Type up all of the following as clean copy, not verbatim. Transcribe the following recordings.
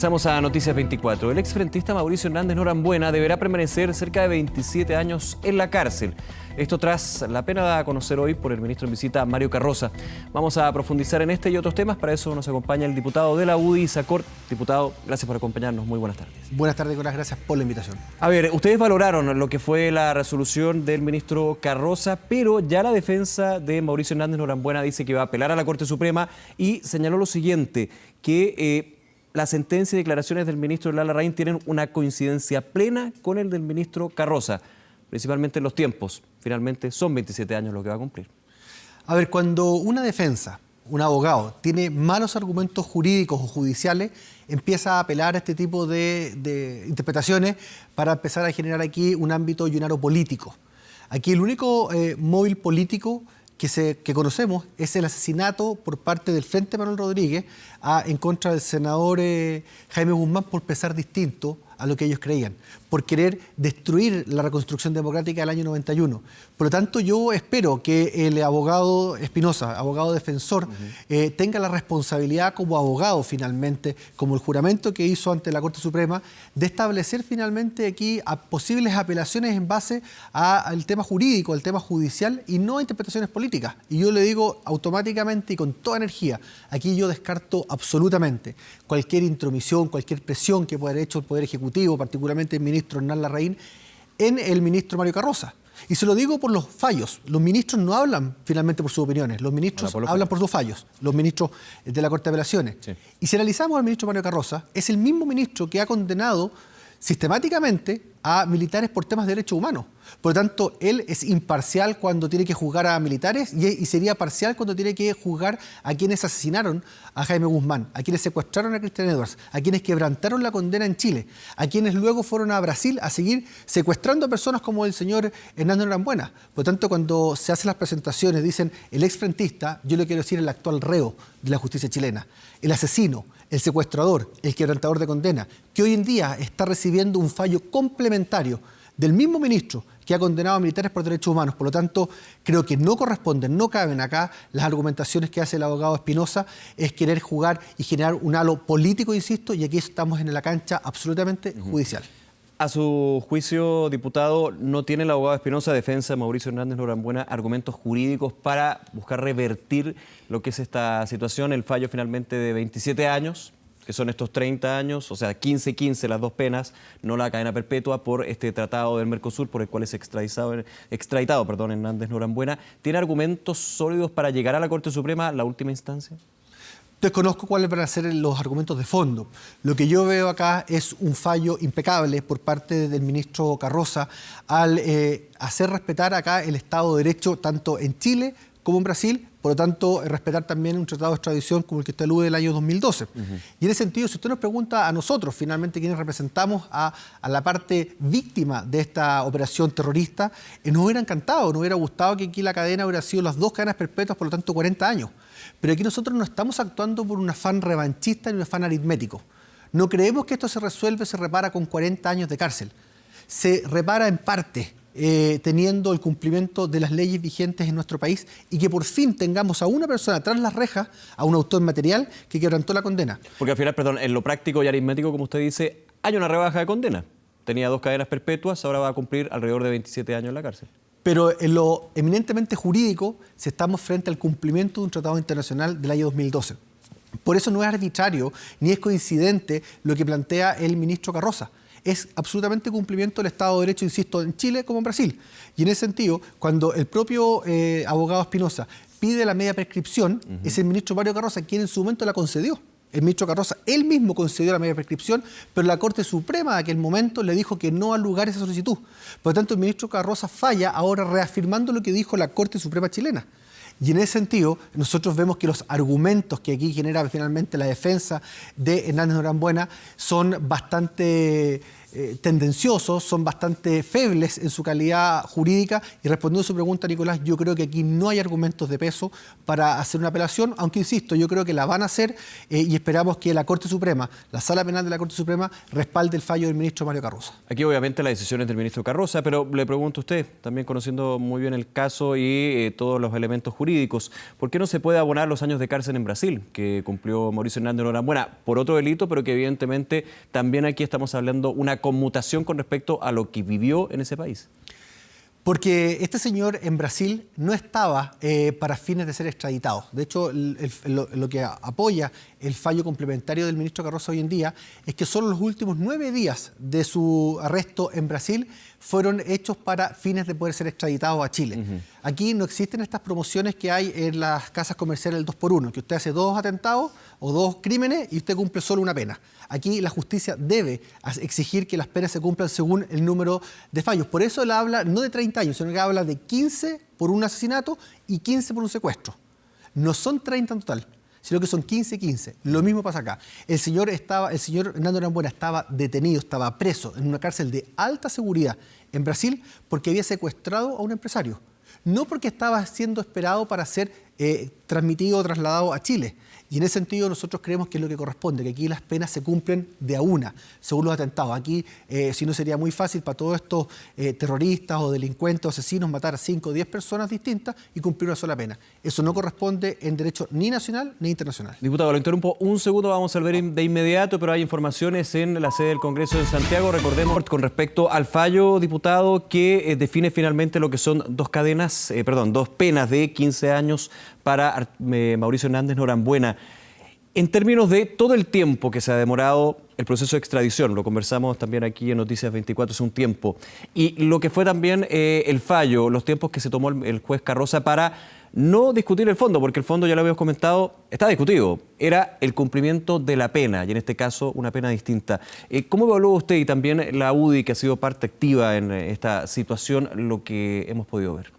Pasamos a Noticias 24. El exfrentista Mauricio Hernández Norambuena deberá permanecer cerca de 27 años en la cárcel. Esto tras la pena dada a conocer hoy por el ministro en visita, Mario Carroza. Vamos a profundizar en este y otros temas. Para eso nos acompaña el diputado de la UDI, Sacor. Diputado, gracias por acompañarnos. Muy buenas tardes. Buenas tardes, Nicolás. Gracias por la invitación. A ver, ustedes valoraron lo que fue la resolución del ministro Carroza, pero ya la defensa de Mauricio Hernández Norambuena dice que va a apelar a la Corte Suprema y señaló lo siguiente, que la sentencia y declaraciones del ministro Lara Larraín tienen una coincidencia plena con el del ministro Carroza, principalmente en los tiempos. Finalmente son 27 años lo que va a cumplir. A ver, cuando una defensa, un abogado, tiene malos argumentos jurídicos o judiciales, empieza a apelar a este tipo de interpretaciones para empezar a generar aquí un ámbito y un aro político. Aquí el único móvil político que conocemos es el asesinato por parte del Frente Manuel Rodríguez en contra del senador Jaime Guzmán por pensar distinto a lo que ellos creían, por querer destruir la reconstrucción democrática del año 91. Por lo tanto, yo espero que el abogado Espinosa, abogado defensor, tenga la responsabilidad como abogado finalmente, como el juramento que hizo ante la Corte Suprema, de establecer finalmente aquí a posibles apelaciones en base al tema jurídico, al tema judicial y no a interpretaciones políticas. Y yo le digo automáticamente y con toda energía, aquí yo descarto absolutamente cualquier intromisión, cualquier presión que pueda haber hecho el Poder Ejecutivo, particularmente el ministro Hernán Larraín, en el ministro Mario Carroza. Y se lo digo por los fallos. Los ministros no hablan finalmente por sus opiniones, los ministros hablan por sus fallos, los ministros de la Corte de Apelaciones. Sí. Y si analizamos al ministro Mario Carroza, es el mismo ministro que ha condenado sistemáticamente a militares por temas de derechos humanos. Por lo tanto, él es imparcial cuando tiene que juzgar a militares y sería parcial cuando tiene que juzgar a quienes asesinaron a Jaime Guzmán, a quienes secuestraron a Cristian Edwards, a quienes quebrantaron la condena en Chile, a quienes luego fueron a Brasil a seguir secuestrando a personas como el señor Hernández Norambuena. Por lo tanto, cuando se hacen las presentaciones, dicen el exfrentista, yo le quiero decir el actual reo de la justicia chilena, el asesino, el secuestrador, el quebrantador de condena, que hoy en día está recibiendo un fallo complementario del mismo ministro que ha condenado a militares por derechos humanos. Por lo tanto, creo que no corresponden, no caben acá las argumentaciones que hace el abogado Espinosa, es querer jugar y generar un halo político, insisto, y aquí estamos en la cancha absolutamente judicial. A su juicio, diputado, ¿no tiene el abogado Espinosa, defensa de Mauricio Hernández Norambuena, argumentos jurídicos para buscar revertir lo que es esta situación, el fallo finalmente de 27 años, que son estos 30 años, o sea, 15-15 las dos penas, no la cadena perpetua por este tratado del Mercosur por el cual es extraditado, Hernández Norambuena? ¿Tiene argumentos sólidos para llegar a la Corte Suprema, la última instancia? Desconozco cuáles van a ser los argumentos de fondo. Lo que yo veo acá es un fallo impecable por parte del ministro Carroza al hacer respetar acá el Estado de Derecho tanto en Chile como en Brasil, por lo tanto, respetar también un tratado de extradición como el que usted alude del año 2012. Y en ese sentido, si usted nos pregunta a nosotros, finalmente, quienes representamos a la parte víctima de esta operación terrorista, nos hubiera encantado, nos hubiera gustado que aquí la cadena hubiera sido las dos cadenas perpetuas, por lo tanto 40 años. Pero aquí nosotros no estamos actuando por un afán revanchista ni un afán aritmético. No creemos que esto se resuelve, se repara con 40 años de cárcel. Se repara en parte, teniendo el cumplimiento de las leyes vigentes en nuestro país y que por fin tengamos a una persona tras las rejas, a un autor material que quebrantó la condena. Porque al final, perdón, en lo práctico y aritmético, como usted dice, hay una rebaja de condena. Tenía 2 cadenas perpetuas, ahora va a cumplir alrededor de 27 años en la cárcel. Pero en lo eminentemente jurídico, estamos frente al cumplimiento de un tratado internacional del año 2012. Por eso no es arbitrario ni es coincidente lo que plantea el ministro Carroza. Es absolutamente cumplimiento del Estado de Derecho, insisto, en Chile como en Brasil. Y en ese sentido, cuando el propio abogado Espinosa pide la media prescripción, es el ministro Mario Carroza quien en su momento la concedió. El ministro Carroza, él mismo concedió la media prescripción, pero la Corte Suprema de aquel momento le dijo que no al lugar esa solicitud. Por lo tanto, el ministro Carroza falla ahora reafirmando lo que dijo la Corte Suprema chilena. Y en ese sentido, nosotros vemos que los argumentos que aquí genera finalmente la defensa de Hernández Norambuena son bastante tendenciosos, son bastante febles en su calidad jurídica. Y respondiendo a su pregunta, Nicolás, yo creo que aquí no hay argumentos de peso para hacer una apelación, aunque insisto, yo creo que la van a hacer y esperamos que la Corte Suprema, la Sala Penal de la Corte Suprema, respalde el fallo del ministro Mario Carroza. Aquí obviamente la decisión es del ministro Carroza, pero le pregunto a usted, también conociendo muy bien el caso y todos los elementos jurídicos, ¿por qué no se puede abonar los años de cárcel en Brasil que cumplió Mauricio Hernández Norambuena por otro delito, pero que evidentemente también aquí estamos hablando una conmutación con respecto a lo que vivió en ese país? Porque este señor en Brasil no estaba para fines de ser extraditado. De hecho, lo que apoya el fallo complementario del ministro Carroza hoy en día es que solo los últimos 9 días de su arresto en Brasil fueron hechos para fines de poder ser extraditado a Chile. Aquí no existen estas promociones que hay en las casas comerciales del 2x1, que usted hace 2 atentados o 2 crímenes y usted cumple solo una pena. Aquí la justicia debe exigir que las penas se cumplan según el número de fallos. Por eso él habla no de 30 años, sino que habla de 15 por un asesinato y 15 por un secuestro. No son 30 en total, sino que son 15. Lo mismo pasa acá. El señor Hernando Norambuena estaba detenido, estaba preso en una cárcel de alta seguridad en Brasil porque había secuestrado a un empresario. No porque estaba siendo esperado para ser transmitido o trasladado a Chile. Y en ese sentido nosotros creemos que es lo que corresponde, que aquí las penas se cumplen de a una, según los atentados. Aquí, si no, sería muy fácil para todos estos terroristas o delincuentes o asesinos matar a 5 o 10 personas distintas y cumplir una sola pena. Eso no corresponde en derecho ni nacional ni internacional. Diputado, lo interrumpo un segundo, vamos a ver de inmediato, pero hay informaciones en la sede del Congreso en Santiago. Recordemos con respecto al fallo, diputado, que define finalmente lo que son 2 penas de 15 años para Mauricio Hernández Norambuena. En términos de todo el tiempo que se ha demorado el proceso de extradición, lo conversamos también aquí en Noticias 24 hace un tiempo, y lo que fue también el fallo, los tiempos que se tomó el juez Carroza para no discutir el fondo, porque el fondo, ya lo habíamos comentado, está discutido, era el cumplimiento de la pena, y en este caso una pena distinta. ¿Cómo evalúa usted y también la UDI, que ha sido parte activa en esta situación, lo que hemos podido ver?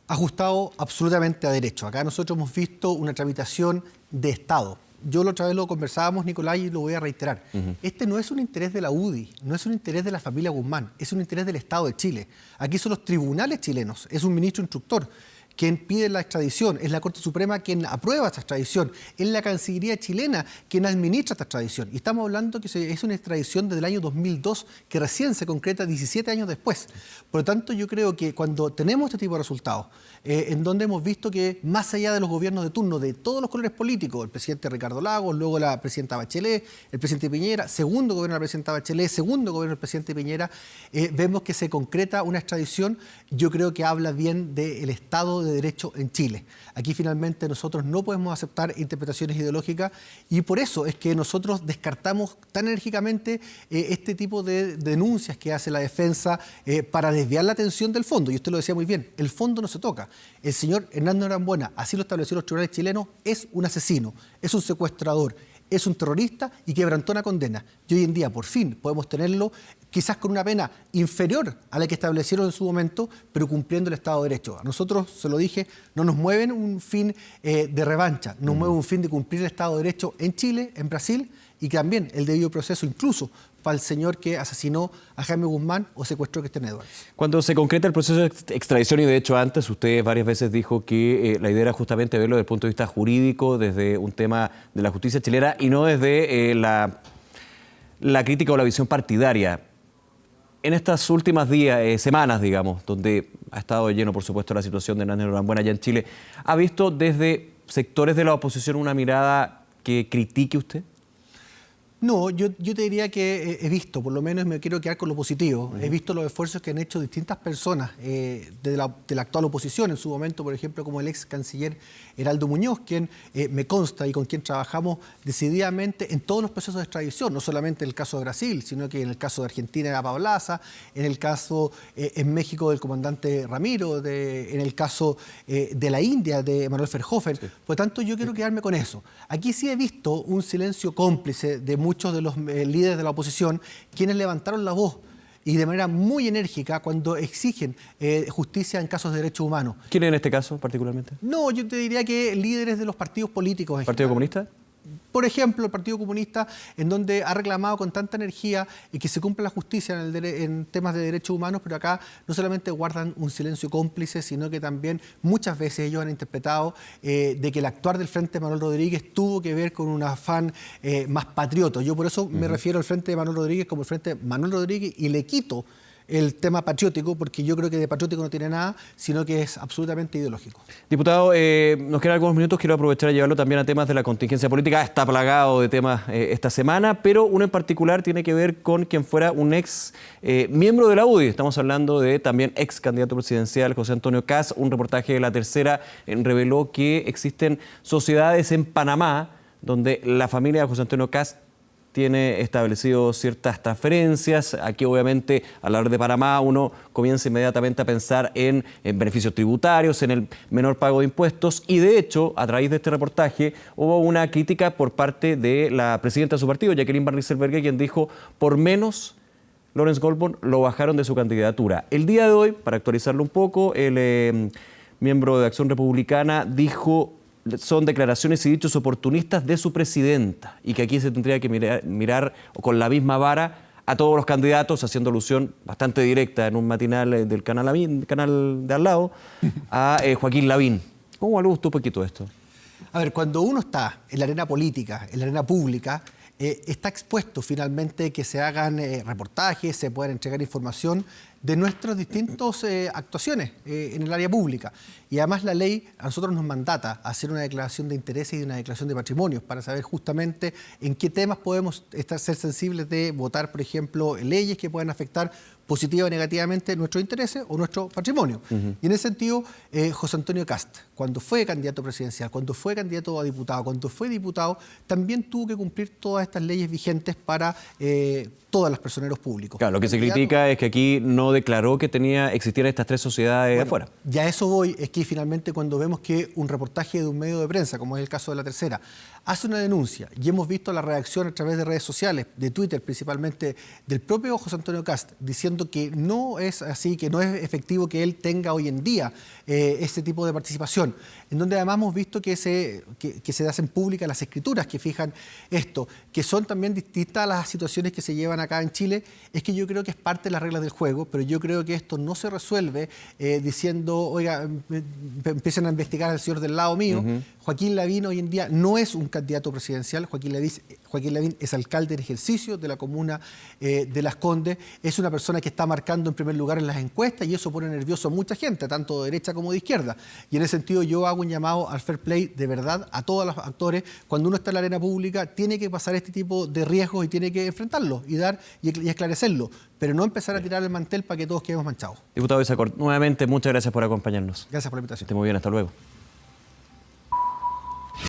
Ajustado absolutamente a derecho. Acá nosotros hemos visto una tramitación de Estado. Yo la otra vez lo conversábamos, Nicolás, y lo voy a reiterar. Este no es un interés de la UDI, no es un interés de la familia Guzmán, es un interés del Estado de Chile. Aquí son los tribunales chilenos, es un ministro instructor quien pide la extradición, es la Corte Suprema quien aprueba esta extradición, es la Cancillería chilena quien administra esta extradición. Y estamos hablando que es una extradición desde el año 2002 que recién se concreta 17 años después. Por lo tanto, yo creo que cuando tenemos este tipo de resultados, en donde hemos visto que más allá de los gobiernos de turno de todos los colores políticos, el presidente Ricardo Lagos, luego la presidenta Bachelet, el presidente Piñera, segundo gobierno de la presidenta Bachelet, segundo gobierno del presidente Piñera, vemos que se concreta una extradición, yo creo que habla bien del Estado de Derecho en Chile. Aquí finalmente nosotros no podemos aceptar interpretaciones ideológicas y por eso es que nosotros descartamos tan enérgicamente este tipo de denuncias que hace la defensa para desviar la atención del fondo. Y usted lo decía muy bien, el fondo no se toca. El señor Hernando Norambuena, así lo establecieron los tribunales chilenos, es un asesino, es un secuestrador, es un terrorista y quebrantó una condena. Y hoy en día, por fin, podemos tenerlo quizás con una pena inferior a la que establecieron en su momento, pero cumpliendo el Estado de Derecho. A nosotros, se lo dije, no nos mueven un fin de revancha, nos mueve un fin de cumplir el Estado de Derecho en Chile, en Brasil, y también el debido proceso incluso para el señor que asesinó a Jaime Guzmán o secuestró a Cristian Edwards. Cuando se concreta el proceso de extradición, y de hecho antes usted varias veces dijo que la idea era justamente verlo desde el punto de vista jurídico, desde un tema de la justicia chilena y no desde la crítica o la visión partidaria. En estas últimas semanas, digamos, donde ha estado de lleno, por supuesto, la situación de Hernández Norambuena allá en Chile, ¿ha visto desde sectores de la oposición una mirada que critique usted? No, yo te diría que he visto, por lo menos me quiero quedar con lo positivo, he visto los esfuerzos que han hecho distintas personas de la actual oposición, en su momento, por ejemplo, como el ex canciller Heraldo Muñoz, quien me consta y con quien trabajamos decididamente en todos los procesos de extradición, no solamente en el caso de Brasil, sino que en el caso de Argentina era Pablaza, en el caso en México del comandante Ramiro, en el caso de la India de Manuel Verhoeven. Sí. Por lo tanto, yo quiero quedarme con eso. Aquí sí he visto un silencio cómplice de muchos de los líderes de la oposición, quienes levantaron la voz y de manera muy enérgica cuando exigen justicia en casos de derechos humanos. ¿Quién en este caso particularmente? No, yo te diría que líderes de los partidos políticos. ¿Partido Comunista? por ejemplo, el Partido Comunista, en donde ha reclamado con tanta energía que se cumpla la justicia en temas de derechos humanos, pero acá no solamente guardan un silencio cómplice, sino que también muchas veces ellos han interpretado de que el actuar del Frente de Manuel Rodríguez tuvo que ver con un afán más patriota. Yo por eso me refiero al Frente de Manuel Rodríguez como el Frente de Manuel Rodríguez y le quito el tema patriótico, porque yo creo que de patriótico no tiene nada, sino que es absolutamente ideológico. Diputado, nos quedan algunos minutos, quiero aprovechar a llevarlo también a temas de la contingencia política. Está plagado de temas esta semana, pero uno en particular tiene que ver con quien fuera un ex miembro de la UDI. Estamos hablando de también ex candidato presidencial, José Antonio Kast. Un reportaje de La Tercera reveló que existen sociedades en Panamá donde la familia de José Antonio Kast tiene establecido ciertas transferencias. Aquí obviamente al hablar de Panamá uno comienza inmediatamente a pensar en beneficios tributarios, en el menor pago de impuestos y de hecho a través de este reportaje hubo una crítica por parte de la presidenta de su partido, Jacqueline Van Rysselberghe, quien dijo por menos Lawrence Goldborn lo bajaron de su candidatura. El día de hoy, para actualizarlo un poco, el miembro de Acción Republicana dijo son declaraciones y dichos oportunistas de su presidenta y que aquí se tendría que mirar con la misma vara a todos los candidatos, haciendo alusión bastante directa en un matinal del canal de al lado, a Joaquín Lavín. ¿Cómo evalúa usted un poquito esto? A ver, cuando uno está en la arena política, en la arena pública, está expuesto finalmente que se hagan reportajes, se puedan entregar información de nuestras distintas actuaciones en el área pública. Y además la ley a nosotros nos mandata a hacer una declaración de intereses y una declaración de patrimonios para saber justamente en qué temas podemos ser sensibles de votar, por ejemplo, leyes que puedan afectar positiva o negativamente nuestros intereses o nuestro patrimonio. Y en ese sentido, José Antonio Kast, cuando fue candidato presidencial, cuando fue candidato a diputado, cuando fue diputado, también tuvo que cumplir todas estas leyes vigentes para todas las personeros públicos. Claro, lo que se critica es que aquí no declaró que existieran estas tres sociedades afuera. Ya a eso voy, es que finalmente cuando vemos que un reportaje de un medio de prensa, como es el caso de La Tercera, hace una denuncia y hemos visto la reacción a través de redes sociales, de Twitter principalmente, del propio José Antonio Kast, diciendo que no es así, que no es efectivo que él tenga hoy en día este tipo de participación, en donde además hemos visto que se hacen públicas las escrituras que fijan esto, que son también distintas a las situaciones que se llevan acá en Chile. Es que yo creo que es parte de las reglas del juego, pero yo creo que esto no se resuelve diciendo, oiga, empiecen a investigar al señor del lado mío. Joaquín Lavín hoy en día no es un candidato presidencial. Joaquín Lavín es alcalde en ejercicio de la comuna de Las Condes. Es una persona que está marcando en primer lugar en las encuestas y eso pone nervioso a mucha gente, tanto de derecha como de izquierda. Y en ese sentido yo hago un llamado al fair play de verdad a todos los actores. Cuando uno está en la arena pública tiene que pasar este tipo de riesgos y tiene que enfrentarlos y esclarecerlo, pero no empezar a tirar el mantel para que todos quedemos manchados. Diputado Isacort, nuevamente muchas gracias por acompañarnos. Gracias por la invitación. Esté muy bien, hasta luego.